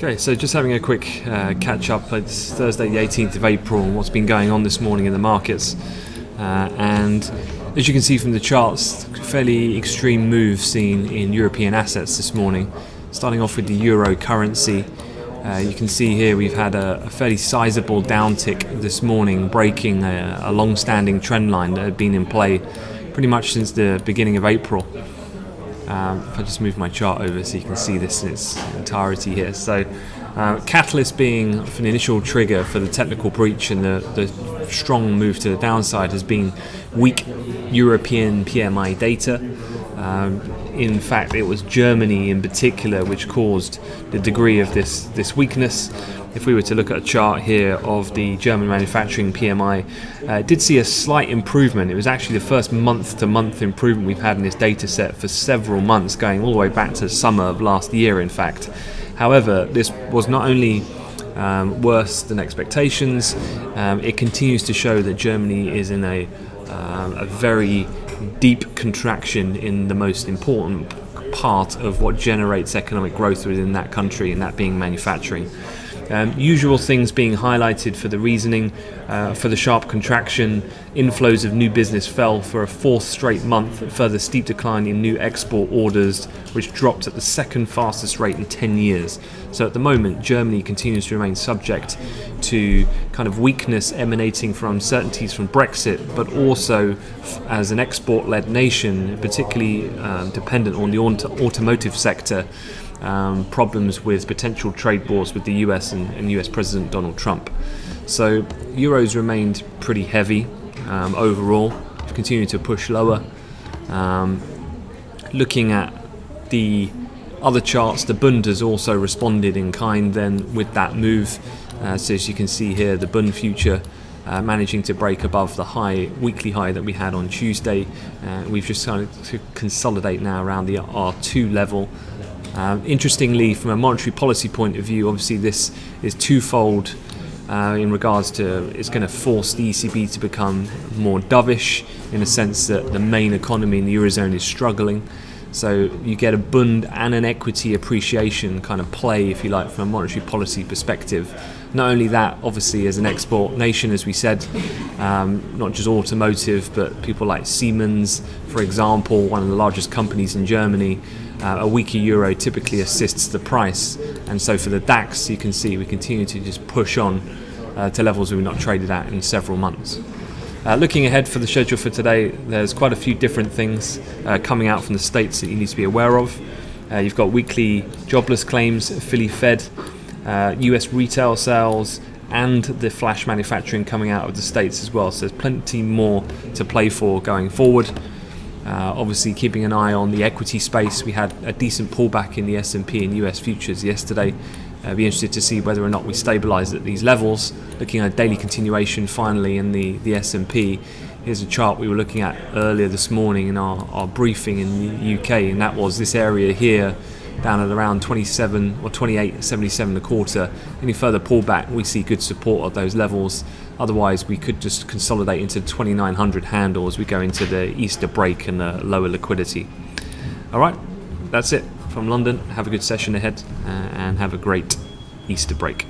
Okay, so just having a quick catch up. It's Thursday the 18th of April and what's been going on this morning in the markets. And as you can see from the charts, fairly extreme moves seen in European assets this morning. Starting off with the euro currency, you can see here we've had a fairly sizable downtick this morning, breaking a long-standing trend line that had been in play pretty much since the beginning of April. If I just move my chart over so you can see this in its entirety here. So catalyst being an initial trigger for the technical breach and the strong move to the downside has been weak European PMI data. In fact, it was Germany in particular which caused the degree of this weakness. If we were to look at a chart here of the German manufacturing PMI, it did see a slight improvement. It was actually the first month-to-month improvement we've had in this data set for several months, going all the way back to summer of last year, in fact. However, this was not only worse than expectations, it continues to show that Germany is in a very deep contraction in the most important part of what generates economic growth within that country, and that being manufacturing. Usual things being highlighted for the reasoning for the sharp contraction. Inflows of new business fell for a fourth straight month, a further steep decline in new export orders, which dropped at the second fastest rate in 10 years. So at the moment, Germany continues to remain subject to kind of weakness emanating from uncertainties from Brexit, but also as an export-led nation, particularly dependent on the automotive sector. Problems with potential trade wars with the US and US President Donald Trump. So euros remained pretty heavy overall, continued to push lower. Looking at the other charts, the Bund has also responded in kind then with that move. So as you can see here, the Bund future managing to break above the weekly high that we had on Tuesday. We've just started to consolidate now around the R2 level. Interestingly, from a monetary policy point of view, obviously this is twofold in regards to it's going to force the ECB to become more dovish in the sense that the main economy in the Eurozone is struggling. So you get a Bund and an equity appreciation kind of play, if you like, from a monetary policy perspective. Not only that, obviously, as an export nation, as we said, not just automotive, but people like Siemens, for example, one of the largest companies in Germany, a weaker euro typically assists the price. And so for the DAX, you can see we continue to just push on to levels we've not traded at in several months. Looking ahead for the schedule for today, there's quite a few different things coming out from the States that you need to be aware of. You've got weekly jobless claims, Philly Fed, US retail sales, and the flash manufacturing coming out of the States as well. So there's plenty more to play for going forward. Obviously keeping an eye on the equity space. We had a decent pullback in the S&P and US futures yesterday. Be interested to see whether or not we stabilise at these levels. Looking at a daily continuation finally in the S&P. Here's a chart we were looking at earlier this morning in our briefing in the UK, and that was this area here down at around 27 or 28.77 a quarter. Any further pullback, we see good support at those levels. Otherwise, we could just consolidate into 2,900 handle as we go into the Easter break and the lower liquidity. All right, that's it from London. Have a good session ahead and have a great Easter break.